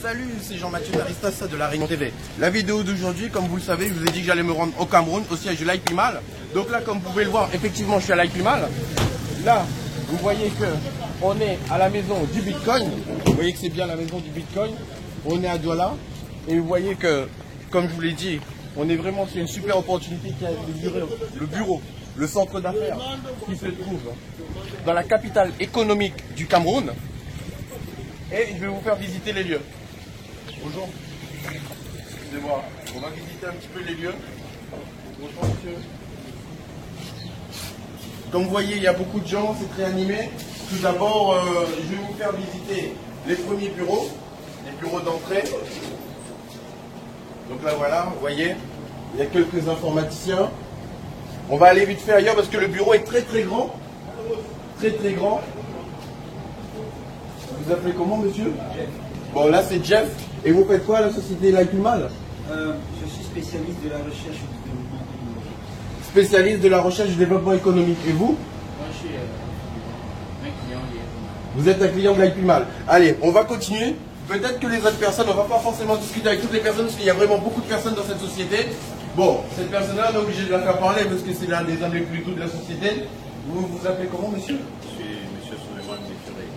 Salut, c'est Jean-Mathieu Maristas de La Réunion TV. La vidéo d'aujourd'hui, comme vous le savez, je vous ai dit que j'allais me rendre au Cameroun, au siège de l'IPMAL. Donc là, comme vous pouvez le voir, effectivement, je suis à l'IPMAL. Là, vous voyez que on est à la maison du Bitcoin. Vous voyez que c'est bien la maison du Bitcoin. On est à Douala. Et vous voyez que, comme je vous l'ai dit, on est vraiment sur une super opportunité qui a le bureau, le centre d'affaires qui se trouve dans la capitale économique du Cameroun. Et je vais vous faire visiter les lieux. Bonjour. Excusez-moi, on va visiter un petit peu les lieux. Bonjour monsieur. Comme vous voyez, il y a beaucoup de gens, c'est très animé. Tout d'abord, je vais vous faire visiter les premiers bureaux, les bureaux d'entrée. Donc là voilà, vous voyez, il y a quelques informaticiens. On va aller vite fait ailleurs parce que le bureau est très très grand. Très très grand. Vous appelez comment monsieur? Jeff. Bon là c'est Jeff. Et vous faites quoi à la société l'IPMAL? Je suis spécialiste de la recherche et du développement technologique. Spécialiste de la recherche et du développement économique. Et vous? Moi je suis un client de l'IPMAL. Vous êtes un client de l'IPMAL. Allez, on va continuer. Peut-être que les autres personnes, on ne va pas forcément discuter avec toutes les personnes parce qu'il y a vraiment beaucoup de personnes dans cette société. Bon, cette personne-là, on est obligé de la faire parler parce que c'est l'un des hommes les plus doux de la société. Vous vous appelez comment monsieur? Je suis M. Souleymane Mekiré.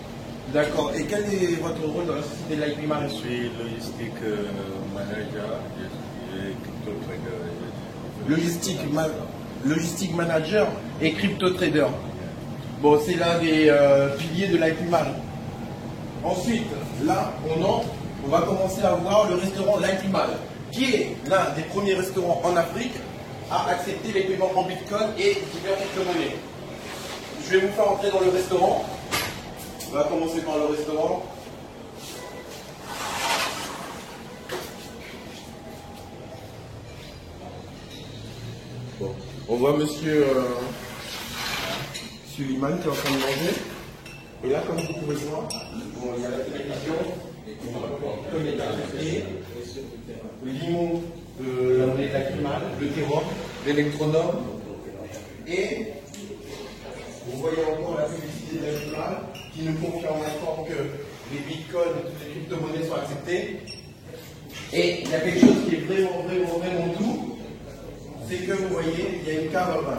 D'accord. Et quel est votre rôle dans la société de l'IPMAL? Je suis logistique manager et crypto trader. Logistique manager et crypto trader. Bon, c'est l'un des piliers de l'IPMAL. Ensuite, là, on va commencer à voir le restaurant l'IPMAL, qui est l'un des premiers restaurants en Afrique à accepter les paiements en Bitcoin et diverses crypto-monnaies. Je vais vous faire entrer dans le restaurant. On va commencer par le restaurant. Bon. On voit monsieur Suleiman qui est en train de manger. Et là, comme vous pouvez voir, bon, il y a la télévision, comme les cafés, le limon de la monnaie d'Akimal, le terreau, l'électronome. Et vous voyez encore la publicité d'Akimal qui nous confirme encore que les bitcoins et toutes les crypto-monnaies sont acceptées. Et il y a quelque chose qui est vraiment doux, c'est que vous voyez, il y a une cave à vin.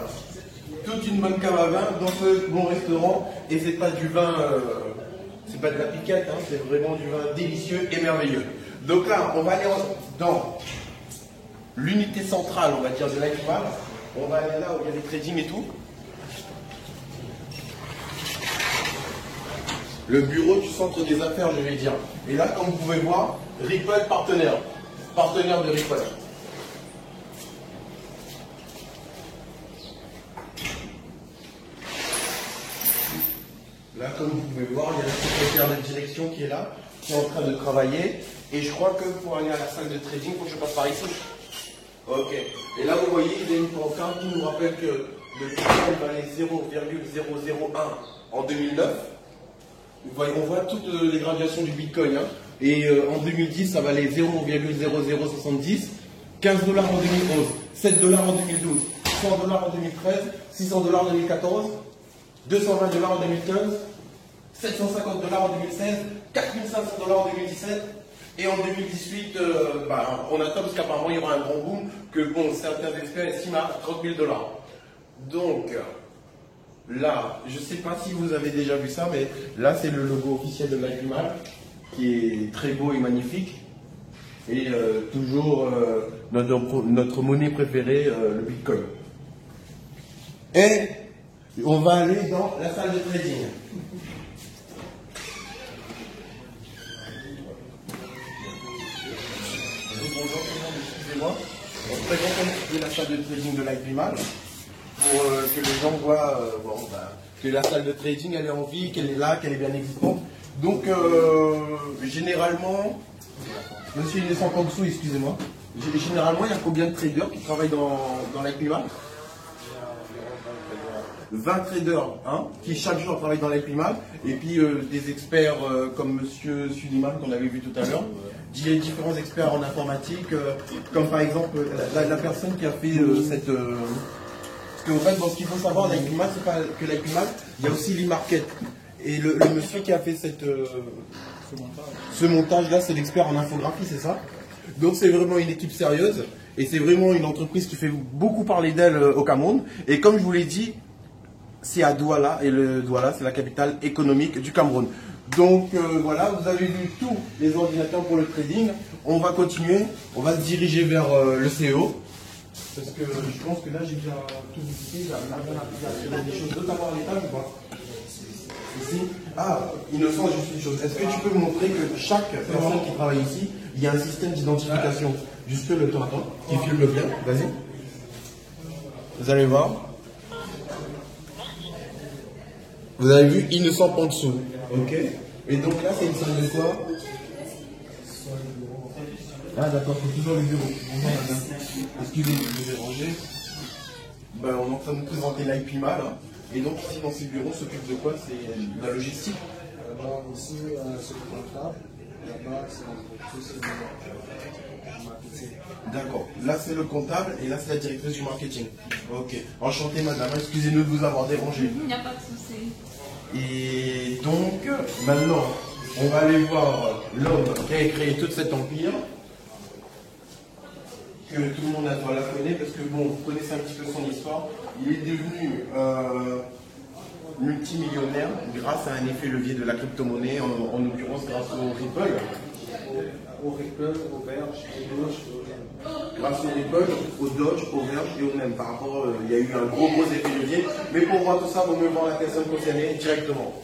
Toute une bonne cave à vin dans ce bon restaurant, et c'est pas du vin, c'est pas de la piquette, hein, c'est vraiment du vin délicieux et merveilleux. Donc là, on va aller dans l'unité centrale, on va dire, de l'IPMAL. On va aller là où il y a les trading et tout. Le bureau du centre des affaires, je vais dire. Et là, comme vous pouvez voir, Ripple partenaire de Ripple. Là, comme vous pouvez voir, il y a la secrétaire de direction qui est là, qui est en train de travailler. Et je crois que pour aller à la salle de trading, il faut que je passe par ici. Ok. Et là, vous voyez, il y a une pancarte qui nous rappelle que le Bitcoin valait 0,001 en 2009. Vous voyez, on voit toutes les graduations du Bitcoin. Hein. Et en 2010, ça valait 0,0070, 15 $ en 2011, 7 $ en 2012, 100 $ en 2013, 600 $ en 2014, 220 $ en 2015, 750 $ en 2016, 4500 $ en 2017, et en 2018, on attend parce qu'apparemment il y aura un grand boom que bon, certains experts estiment à 30 000 $. Donc, là, je ne sais pas si vous avez déjà vu ça, mais là c'est le logo officiel de l'IPMAL, qui est très beau et magnifique, et toujours notre monnaie préférée, le Bitcoin. Et on va aller dans la salle de trading. Bonjour tout le monde, excusez-moi. On se présente un peu la salle de trading de l'IPMAL pour que les gens voient que la salle de trading elle est en vie, qu'elle est là, qu'elle est bien existante. Donc généralement, monsieur il est sans dessous, excusez-moi. Généralement il y a combien de traders qui travaillent dans l'IPMAL? 20 traders hein, qui chaque jour travaillent dans l'IPMAL, et puis des experts comme monsieur Suleiman qu'on avait vu tout à l'heure, différents experts en informatique, comme par exemple la personne qui a fait cette... parce qu'en fait, ce qu'il faut savoir, l'IPMAL, c'est pas que l'IPMAL, il y a aussi l'e-market. Et le monsieur qui a fait Ce montage-là, c'est l'expert en infographie, c'est ça? Donc c'est vraiment une équipe sérieuse et c'est vraiment une entreprise qui fait beaucoup parler d'elle au Cameroun. Et comme je vous l'ai dit, c'est à Douala et le Douala, c'est la capitale économique du Cameroun. Donc voilà, vous avez vu tous les ordinateurs pour le trading. On va continuer, on va se diriger vers le CEO. Parce que je pense que là j'ai déjà tout visité, il y a des choses d'autres à voir à l'étage ou pas? Ici. Ah, Innocent, juste une chose. Est-ce que tu peux montrer que chaque personne qui travaille ici, il y a un système d'identification? Juste le temps, qui filme bien. Vas-y. Vous allez voir. Vous avez vu Innocent en dessous. Ok. Et donc là, c'est une salle de quoi? Ah d'accord, c'est toujours le bureau. Bonjour madame. Excusez-moi de vous déranger. Ben, on est en train de présenter l'IPMA là. Et donc ici dans ces bureaux s'occupe de quoi? C'est de la logistique. Alors ici, c'est le comptable. Là-bas, c'est l'entreprise du marketing. D'accord. Là c'est le comptable et là c'est la directrice du marketing. Ok. Enchanté madame, excusez-nous de vous avoir dérangé. Il n'y a pas de souci. Et donc, maintenant, on va aller voir l'homme qui a créé tout cet empire. Que tout le monde la connaît parce que bon, vous connaissez un petit peu son histoire. Il est devenu multimillionnaire grâce à un effet levier de la crypto-monnaie, en l'occurrence grâce au Ripple. Au Ripple, au Verge, au Doge, au Même. Grâce au Ripple, au Doge, au Verge et au Même. Par rapport, il y a eu un gros effet levier. Mais pour voir tout ça, il vaut mieux voir la personne concernée directement.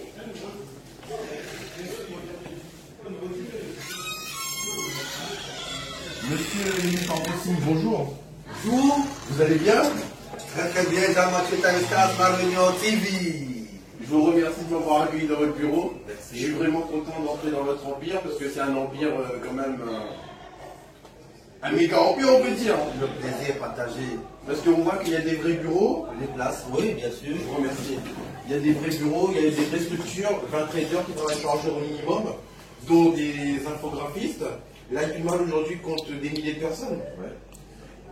Monsieur Nicolas, bonjour. Bonjour. Vous allez bien? Très bien, Jean-Mathieu Tanistas, Marignon TV. Je vous remercie de m'avoir accueilli dans votre bureau. Merci. Je suis vraiment content d'entrer dans votre empire parce que c'est un empire quand même un méga empire, on peut dire. Le plaisir partagé. Parce qu'on voit qu'il y a des vrais bureaux. Les places, oui, bien sûr. Je vous remercie. Il y a des vrais bureaux, il y a des vraies structures, 20 traders qui travaillent par jour au minimum, dont des infographistes. L'IPMAL aujourd'hui compte des milliers de personnes. Ouais.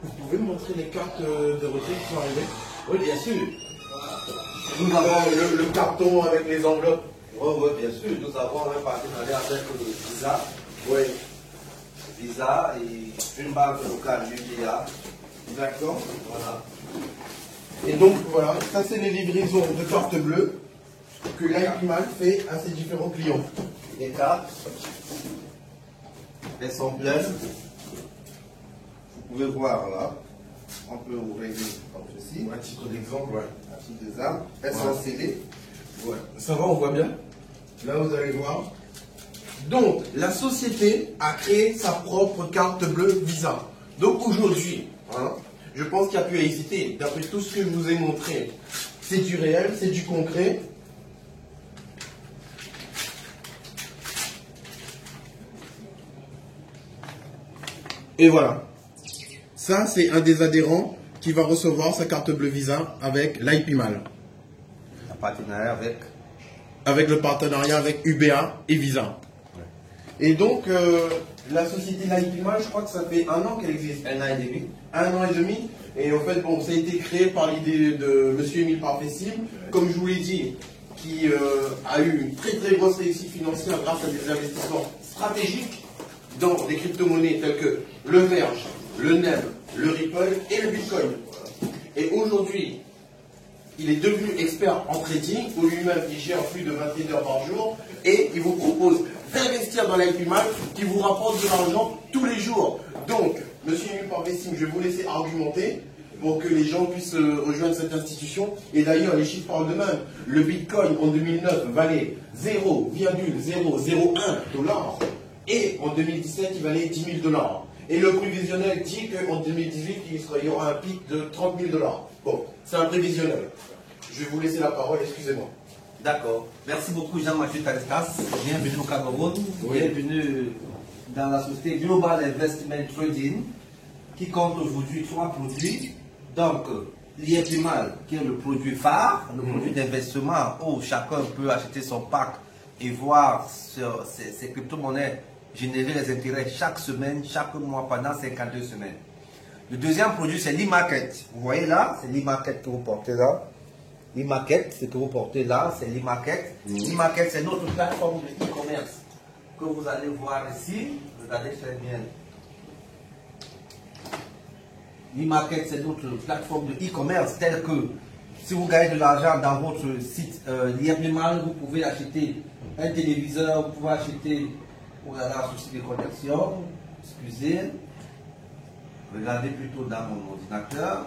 Vous pouvez me montrer les cartes de retraite qui sont arrivées? Oui, bien sûr. Nous avons le carton avec les enveloppes. Oui, bien sûr. Nous avons un partenariat avec Visa. Oui. Visa et une banque locale, l'UBA. D'accord. Voilà. Et donc voilà, ça c'est les livraisons de cartes bleues que l'IPMAL fait à ses différents clients. Les cartes, elles sont pleines. Vous pouvez voir là. On peut ouvrir comme ceci. À titre d'exemple, ouais. À titre d'exemple. Elles sont scellées. Ouais. Ça va, on voit bien. Là, vous allez voir. Donc, la société a créé sa propre carte bleue Visa. Donc aujourd'hui, hein, je pense qu'il n'y a plus à hésiter. D'après tout ce que je vous ai montré, c'est du réel, c'est du concret. Et voilà. Ça, c'est un des adhérents qui va recevoir sa carte bleue Visa avec l'IPMAL. Un partenariat Avec le partenariat avec UBA et Visa. Ouais. Et donc, la société l'IPMAL, je crois que ça fait 1 an qu'elle existe. 1 an et demi. 1 an et demi. Et en fait, bon, ça a été créé par l'idée de M. Émile Parfessim, comme je vous l'ai dit, qui a eu une très très grosse réussite financière grâce à des investissements stratégiques dans des crypto-monnaies telles que le Verge, le NEM, le Ripple et le Bitcoin. Et aujourd'hui, il est devenu expert en trading, où lui-même il gère plus de 20 heures par jour, et il vous propose d'investir dans l'IPMAL qui vous rapporte de l'argent tous les jours. Donc, monsieur Émile Parfessim, je vais vous laisser argumenter pour que les gens puissent rejoindre cette institution. Et d'ailleurs, les chiffres parlent d'eux-mêmes. Le Bitcoin en 2009 valait 0,001 $, et en 2017, il valait 10 000 $. Et le prévisionnel dit qu'en 2018, il y aura un pic de 30 000 $. Bon, c'est un prévisionnel. Je vais vous laisser la parole, excusez-moi. D'accord. Merci beaucoup Jean-Mathieu Tanistas. Bienvenue au Cameroun. Oui. Bienvenue dans la société Global Investment Trading qui compte aujourd'hui 3 produits. Donc, l'IPMAL qui est le produit phare, le produit d'investissement où chacun peut acheter son pack et voir sur ses crypto-monnaies générer les intérêts chaque semaine, chaque mois pendant 52 semaines. Le deuxième produit, c'est l'e-market. Vous voyez là, c'est l'e-market que vous portez là. L'e-market, ce que vous portez là, c'est l'e-market. L'e-market, c'est notre plateforme de e-commerce que vous allez voir ici. Regardez très bien. L'e-market, c'est notre plateforme de e-commerce telle que si vous gagnez de l'argent dans votre site Liablimal, vous pouvez acheter un téléviseur, vous pouvez acheter, oh là là, souci de connexion, excusez, regardez plutôt dans mon ordinateur,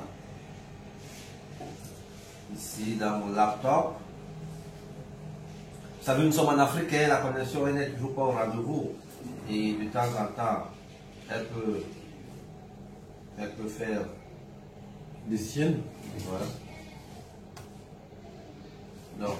ici dans mon laptop. Vous savez, nous sommes en Afrique, et la connexion n'est toujours pas au rendez-vous et de temps en temps, elle peut faire Des siennes. voilà. Non.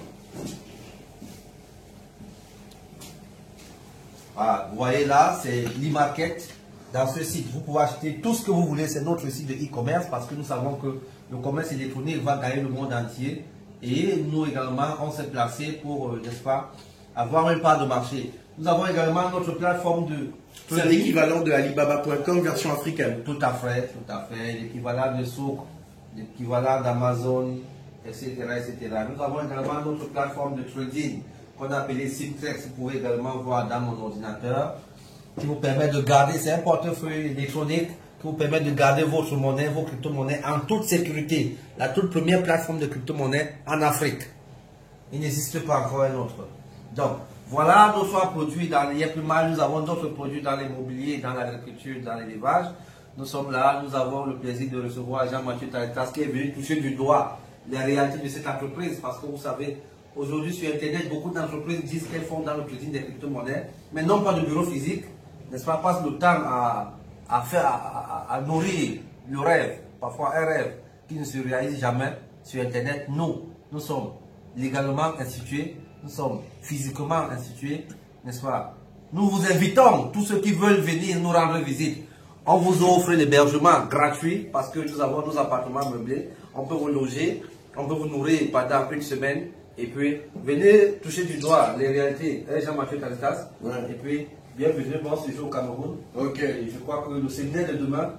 Voilà, vous voyez là, c'est l'e-market. Dans ce site, vous pouvez acheter tout ce que vous voulez. C'est notre site de e-commerce parce que nous savons que le commerce électronique va gagner le monde entier. Et nous également, on s'est placé pour, n'est-ce pas, avoir une part de marché. Nous avons également notre plateforme de... C'est l'équivalent de Alibaba.com version africaine. Tout à fait, l'équivalent de Souk, l'équivalent d'Amazon, etc., etc. Nous avons également notre plateforme de trading qu'on a appelée Simtrex. Vous pouvez également voir dans mon ordinateur, qui vous permet de garder, c'est un portefeuille électronique qui vous permet de garder votre monnaie, vos crypto-monnaies en toute sécurité. La toute première plateforme de crypto-monnaie en Afrique. Il n'existe pas encore un autre. Donc, voilà nos trois produits dans les Yepimal. Nous avons d'autres produits dans l'immobilier, dans l'agriculture, dans l'élevage. Nous sommes là, nous avons le plaisir de recevoir Jean-Mathieu Taritas qui est venu toucher du doigt les réalités de cette entreprise. Parce que vous savez, aujourd'hui sur Internet, beaucoup d'entreprises disent qu'elles font dans le trading des crypto-monnaies, mais non pas de bureau physique, n'est-ce pas, passent le temps à nourrir le rêve, parfois un rêve qui ne se réalise jamais sur Internet. Nous sommes légalement institués, nous sommes physiquement institués, n'est-ce pas? Nous vous invitons, tous ceux qui veulent venir nous rendre visite. On vous offre l'hébergement gratuit parce que nous avons nos appartements meublés. On peut vous loger, on peut vous nourrir pendant une semaine. Et puis, venez toucher du doigt les réalités. Jean-Mathieu Taritas. Ouais. Et puis, bienvenue, bon séjour au Cameroun. Ok. Et je crois que le séminaire de demain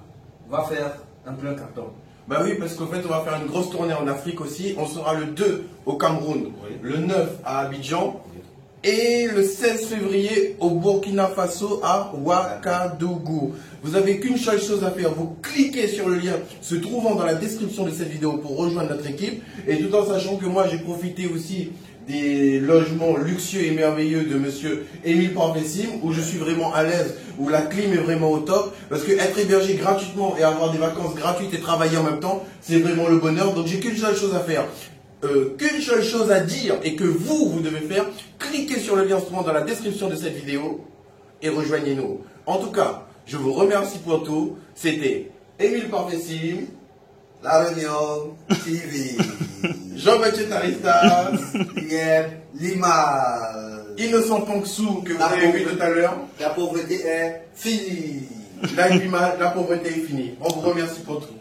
va faire un plein carton. Bah oui, parce qu'en fait, on va faire une grosse tournée en Afrique aussi. On sera le 2 au Cameroun, Oui. le 9 à Abidjan et le 16 février au Burkina Faso à Ouagadougou. Vous n'avez qu'une seule chose à faire, vous cliquez sur le lien se trouvant dans la description de cette vidéo pour rejoindre notre équipe. Et tout en sachant que moi, j'ai profité aussi des logements luxueux et merveilleux de monsieur Émile Parvessim, où je suis vraiment à l'aise, où la clim est vraiment au top, parce que être hébergé gratuitement et avoir des vacances gratuites et travailler en même temps, c'est vraiment le bonheur. Donc j'ai qu'une seule chose à faire, qu'une seule chose à dire et que vous devez faire, cliquez sur le lien se trouvant dans la description de cette vidéo et rejoignez-nous. En tout cas, je vous remercie pour tout. C'était Émile Parvessim, La Réunion TV. Jean-Mathieu Taritas, Lima. Innocent Panksou que vous avez vu tout à l'heure. La pauvreté est finie. La pauvreté est finie. On vous remercie pour tout.